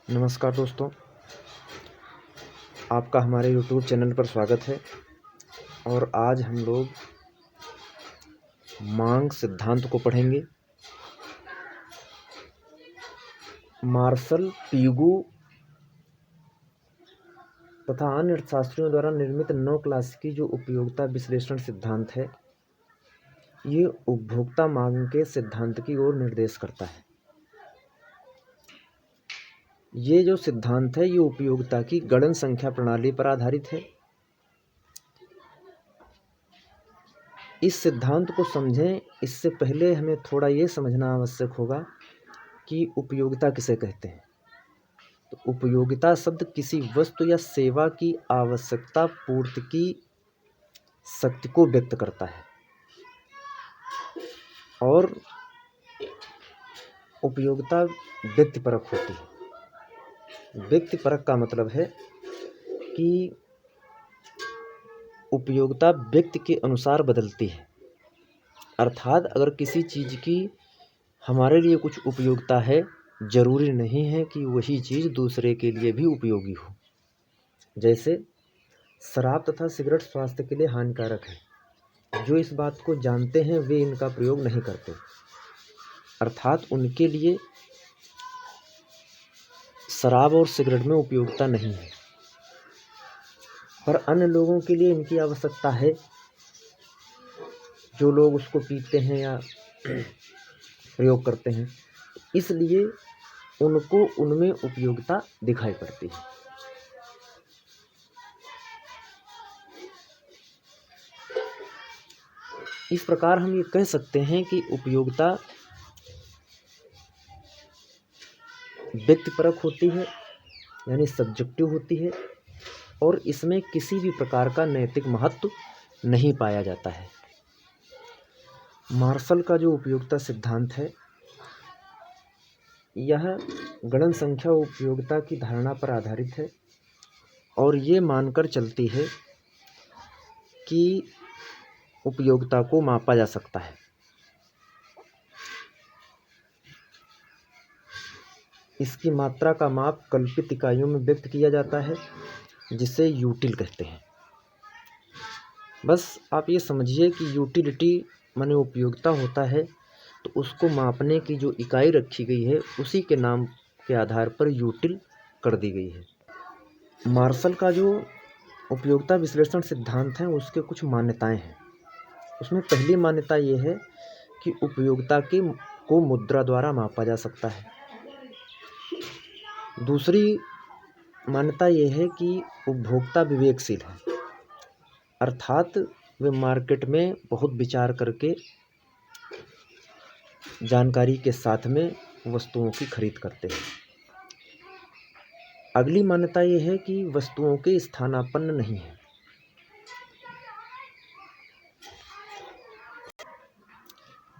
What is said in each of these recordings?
नमस्कार दोस्तों, आपका हमारे YouTube चैनल पर स्वागत है। और आज हम लोग मांग सिद्धांत को पढ़ेंगे। मार्शल पीगू तथा अन्य अर्थशास्त्रियों द्वारा निर्मित 9 क्लासिकी जो उपयोगिता विश्लेषण सिद्धांत है, ये उपभोक्ता मांग के सिद्धांत की ओर निर्देश करता है। ये जो सिद्धांत है, ये उपयोगिता की गणन संख्या प्रणाली पर आधारित है। इस सिद्धांत को समझें इससे पहले हमें थोड़ा ये समझना आवश्यक होगा कि उपयोगिता किसे कहते हैं। तो उपयोगिता शब्द किसी वस्तु या सेवा की आवश्यकता पूर्ति की शक्ति को व्यक्त करता है। और उपयोगिता व्यक्तिपरक होती है। व्यक्तिपरक का मतलब है कि उपयोगिता व्यक्ति के अनुसार बदलती है। अर्थात अगर किसी चीज़ की हमारे लिए कुछ उपयोगिता है, जरूरी नहीं है कि वही चीज़ दूसरे के लिए भी उपयोगी हो। जैसे शराब तथा सिगरेट स्वास्थ्य के लिए हानिकारक है। जो इस बात को जानते हैं वे इनका प्रयोग नहीं करते, अर्थात उनके लिए शराब और सिगरेट में उपयोगिता नहीं है। पर अन्य लोगों के लिए इनकी आवश्यकता है, जो लोग उसको पीते हैं या प्रयोग करते हैं, इसलिए उनको उनमें उपयोगिता दिखाई पड़ती है। इस प्रकार हम ये कह सकते हैं कि उपयोगिता व्यक्तिपरक होती है, यानी सब्जेक्टिव होती है, और इसमें किसी भी प्रकार का नैतिक महत्व नहीं पाया जाता है। मार्शल का जो उपयोगिता सिद्धांत है, यह गणन संख्या उपयोगिता की धारणा पर आधारित है और ये मानकर चलती है कि उपयोगिता को मापा जा सकता है। इसकी मात्रा का माप कल्पित इकाइयों में व्यक्त किया जाता है, जिसे यूटिल कहते हैं। बस आप ये समझिए कि यूटिलिटी माने उपयोगिता होता है, तो उसको मापने की जो इकाई रखी गई है उसी के नाम के आधार पर यूटिल कर दी गई है। मार्शल का जो उपयोगिता विश्लेषण सिद्धांत है, उसके कुछ मान्यताएं हैं। उसमें पहली मान्यता ये है कि उपयोगिता को मुद्रा द्वारा मापा जा सकता है। दूसरी मान्यता ये है कि उपभोक्ता विवेकशील है, अर्थात वे मार्केट में बहुत विचार करके जानकारी के साथ में वस्तुओं की खरीद करते हैं। अगली मान्यता ये है कि वस्तुओं के स्थानापन्न नहीं है।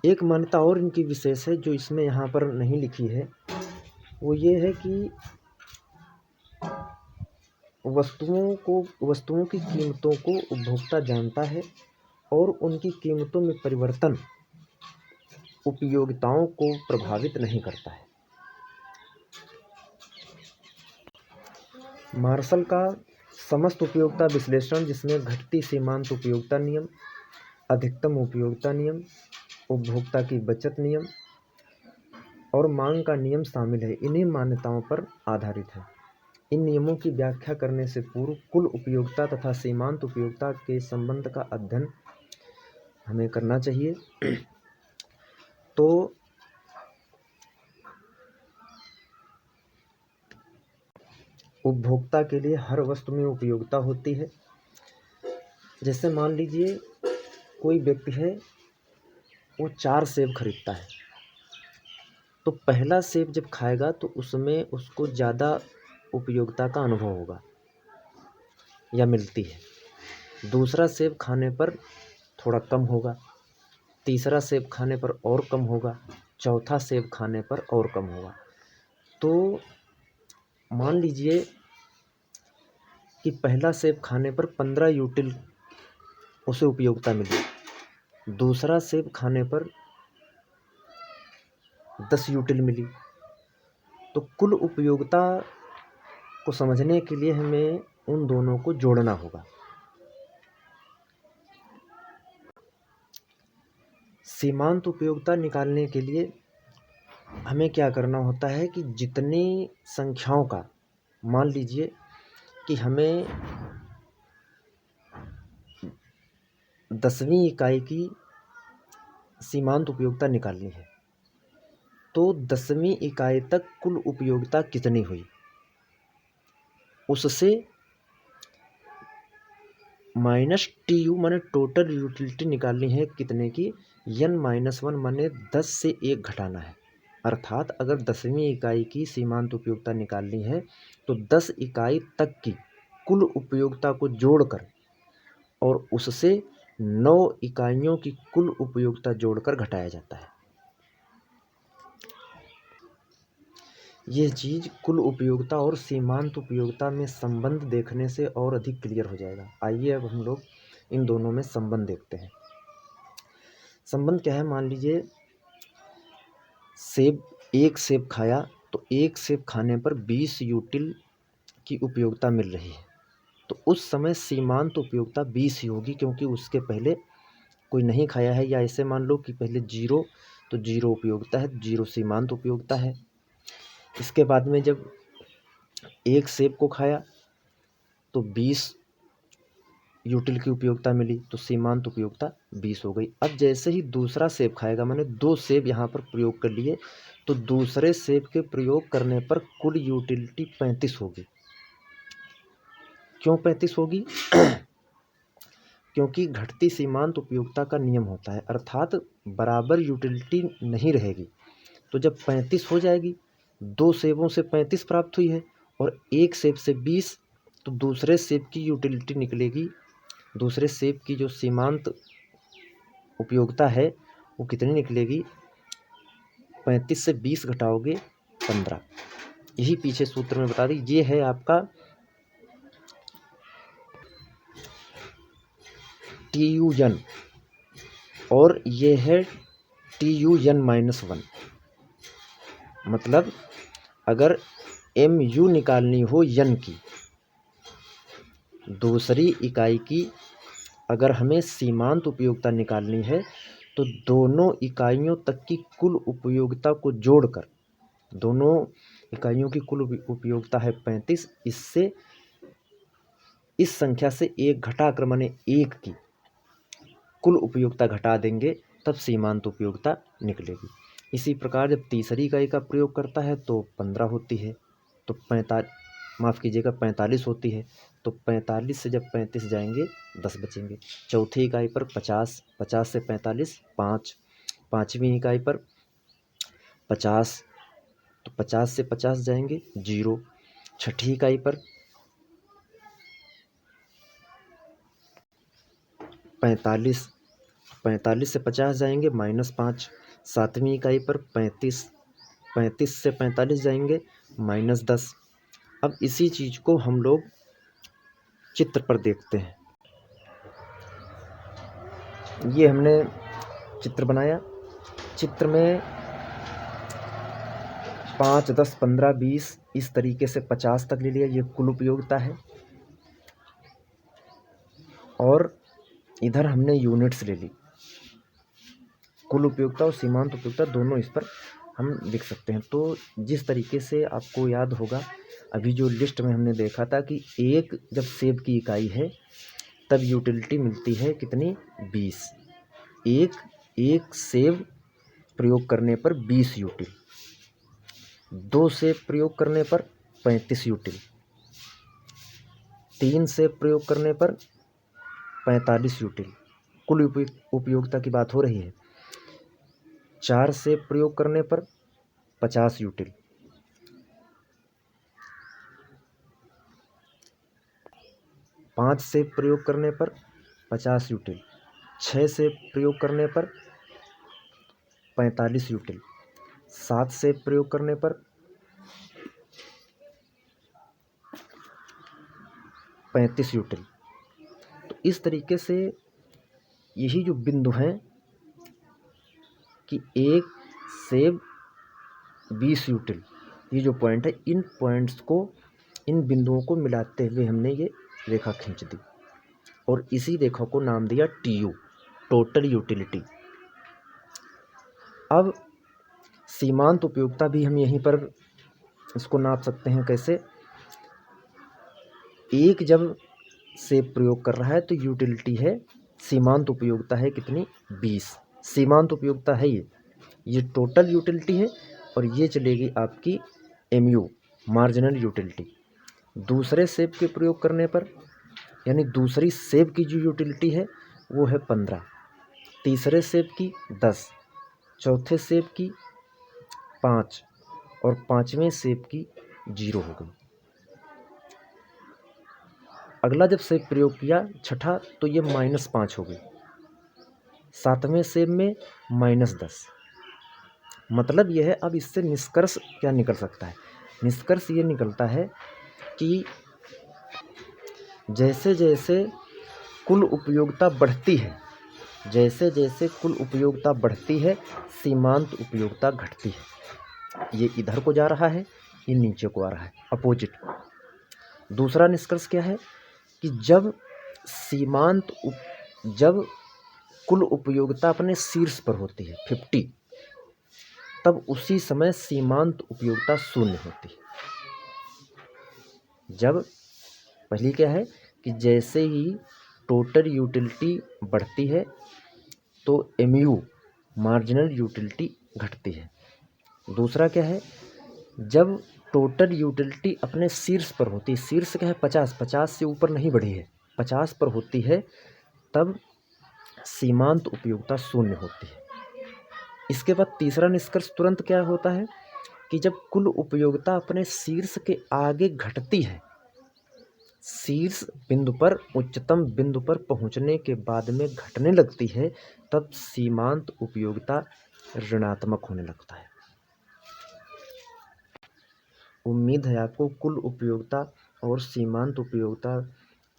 एक मान्यता और इनकी विशेष है, जो इसमें यहाँ पर नहीं लिखी है, वो ये है कि वस्तुओं की कीमतों को उपभोक्ता जानता है और उनकी कीमतों में परिवर्तन उपयोगिताओं को प्रभावित नहीं करता है। मार्शल का समस्त उपयोगिता विश्लेषण, जिसमें घटती सीमांत उपयोगिता नियम, अधिकतम उपयोगिता नियम, उपभोक्ता की बचत नियम और मांग का नियम शामिल है, इन्हीं मान्यताओं पर आधारित है। इन नियमों की व्याख्या करने से पूर्व कुल उपयोगिता तथा सीमांत उपयोगिता के संबंध का अध्ययन हमें करना चाहिए। तो उपभोक्ता के लिए हर वस्तु में उपयोगिता होती है। जैसे मान लीजिए कोई व्यक्ति है, वो 4 सेब खरीदता है, तो पहला सेब जब खाएगा तो उसमें उसको ज़्यादा उपयोगिता का अनुभव होगा या मिलती है। दूसरा सेब खाने पर थोड़ा कम होगा, तीसरा सेब खाने पर और कम होगा, चौथा सेब खाने पर और कम होगा। तो मान लीजिए कि पहला सेब खाने पर 15 यूटिल उसे उपयोगिता मिली, दूसरा सेब खाने पर 10 यूटिल मिली, तो कुल उपयोगिता को समझने के लिए हमें उन दोनों को जोड़ना होगा। सीमांत उपयोगिता निकालने के लिए हमें क्या करना होता है कि जितनी संख्याओं का, मान लीजिए कि हमें 10वीं इकाई की सीमांत उपयोगिता निकालनी है, तो 10वीं इकाई तक कुल उपयोगिता कितनी हुई, उससे माइनस TU माने टोटल यूटिलिटी निकालनी है कितने की, N-1 माने 10 से 1 घटाना है। अर्थात अगर 10वीं इकाई की सीमांत उपयोगिता निकालनी है तो 10 इकाई तक की कुल उपयोगिता को जोड़कर और उससे 9 इकाइयों की कुल उपयोगिता जोड़कर घटाया जाता है। यह चीज़ कुल उपयोगिता और सीमांत उपयोगिता में संबंध देखने से और अधिक क्लियर हो जाएगा। आइए अब हम लोग इन दोनों में संबंध देखते हैं। संबंध क्या है, मान लीजिए एक सेब खाया तो एक सेब खाने पर 20 यूटिल की उपयोगिता मिल रही है, तो उस समय सीमांत उपयोगिता 20 ही होगी, क्योंकि उसके पहले कोई नहीं खाया है। या ऐसे मान लो कि पहले 0, तो 0 उपयोगिता है, 0 सीमांत उपयोगिता है। इसके बाद में जब एक सेब को खाया तो 20 यूटिल की उपयोगिता मिली, तो सीमांत उपयोगिता 20 हो गई। अब जैसे ही दूसरा सेब खाएगा, मैंने 2 सेब यहाँ पर प्रयोग कर लिए, तो दूसरे सेब के प्रयोग करने पर कुल यूटिलिटी 35 होगी। क्यों 35 होगी? क्योंकि घटती सीमांत उपयोगिता का नियम होता है, अर्थात बराबर यूटिलिटी नहीं रहेगी। तो जब 35 हो जाएगी, 2 सेबों से 35 प्राप्त हुई है और एक सेब से 20, तो दूसरे सेब की यूटिलिटी निकलेगी, दूसरे सेब की जो सीमांत उपयोगिता है वो कितनी निकलेगी, 35 से 20 घटाओगे 15। यही पीछे सूत्र में बता दी। ये है आपका TUN और ये है TUN-1। मतलब अगर MU निकालनी हो यन की, दूसरी इकाई की अगर हमें सीमांत उपयोगिता निकालनी है, तो दोनों इकाइयों तक की कुल उपयोगिता को जोड़कर, दोनों इकाइयों की कुल उपयोगिता है 35, इससे इस संख्या से एक घटाकर माने 1 की कुल उपयोगिता घटा देंगे, तब सीमांत उपयोगिता निकलेगी। इसी प्रकार जब तीसरी इकाई का प्रयोग करता है तो 15 होती है, तो 45 होती है, तो 45 से जब 35 जाएंगे 10 बचेंगे। चौथी इकाई पर 50, 50 से 45 5, पाँचवीं इकाई पर 50, तो 50 से 50 जाएंगे 0। छठी इकाई पर 45, 45 से 50 जाएंगे -5। सातवीं इकाई पर 35, 35 से 45 जाएंगे -10। अब इसी चीज़ को हम लोग चित्र पर देखते हैं। ये हमने चित्र बनाया, चित्र में 5, 10, 15, 20 इस तरीके से 50 तक ले लिया, ये कुल उपयोगिता है। और इधर हमने यूनिट्स ले ली, कुल उपयोगिता और सीमांत उपयोगिता दोनों इस पर हम लिख सकते हैं। तो जिस तरीके से आपको याद होगा, अभी जो लिस्ट में हमने देखा था कि एक जब सेब की इकाई है तब यूटिलिटी मिलती है कितनी, 20। एक सेब प्रयोग करने पर 20 यूटिल, 2 सेब प्रयोग करने पर 35 यूटिल, 3 सेब प्रयोग करने पर 45 यूटिल, कुल उपयोगिता की बात हो रही है। 4 सेब प्रयोग करने पर 50 यूटिल, 5 सेब प्रयोग करने पर 50 यूटिल, 6 सेब प्रयोग करने पर 45 यूटिल, 7 सेब प्रयोग करने पर 35 यूटिल। तो इस तरीके से यही जो बिंदु हैं कि एक सेब 20 यूटिल, ये जो पॉइंट है, इन पॉइंट्स को, इन बिंदुओं को मिलाते हुए हमने ये रेखा खींच दी और इसी रेखा को नाम दिया TU, टोटल यूटिलिटी। अब सीमांत उपयोगिता भी हम यहीं पर इसको नाप सकते हैं। कैसे? एक जब सेब प्रयोग कर रहा है तो यूटिलिटी है, सीमांत उपयोगिता है कितनी? 20। सीमांत उपयोगिता है ये टोटल यूटिलिटी है और ये चलेगी आपकी MU, मार्जिनल यूटिलिटी। दूसरे सेब के प्रयोग करने पर, यानी दूसरी सेब की जो यूटिलिटी है वो है 15, तीसरे सेब की 10, चौथे सेब की 5 और पाँचवें सेब की 0 हो गई। अगला जब सेब प्रयोग किया छठा, तो ये -5 हो गई। सातवें सेब में -10। मतलब यह है, अब इससे निष्कर्ष क्या निकल सकता है? निष्कर्ष ये निकलता है कि जैसे जैसे कुल उपयोगिता बढ़ती है, जैसे जैसे कुल उपयोगिता बढ़ती है, सीमांत उपयोगिता घटती है। ये इधर को जा रहा है, ये नीचे को आ रहा है, अपोजिट। दूसरा निष्कर्ष क्या है कि जब कुल उपयोगिता अपने शीर्ष पर होती है 50, तब उसी समय सीमांत उपयोगिता 0 होती है। जब पहली क्या है कि जैसे ही टोटल यूटिलिटी बढ़ती है तो MU, मार्जिनल यूटिलिटी घटती है। दूसरा क्या है, जब टोटल यूटिलिटी अपने शीर्ष पर होती है, शीर्ष क्या है? 50 से ऊपर नहीं बढ़ी है, 50 पर होती है, तब सीमांत उपयोगिता 0 होती है। इसके बाद तीसरा निष्कर्ष तुरंत क्या होता है कि जब कुल उपयोगिता अपने शीर्ष के आगे घटती है, शीर्ष बिंदु पर, उच्चतम बिंदु पर पहुंचने के बाद में घटने लगती है, तब सीमांत उपयोगिता ऋणात्मक होने लगता है। उम्मीद है आपको कुल उपयोगिता और सीमांत उपयोगिता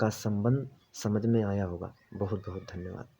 का संबंध समझ में आया होगा। बहुत बहुत धन्यवाद।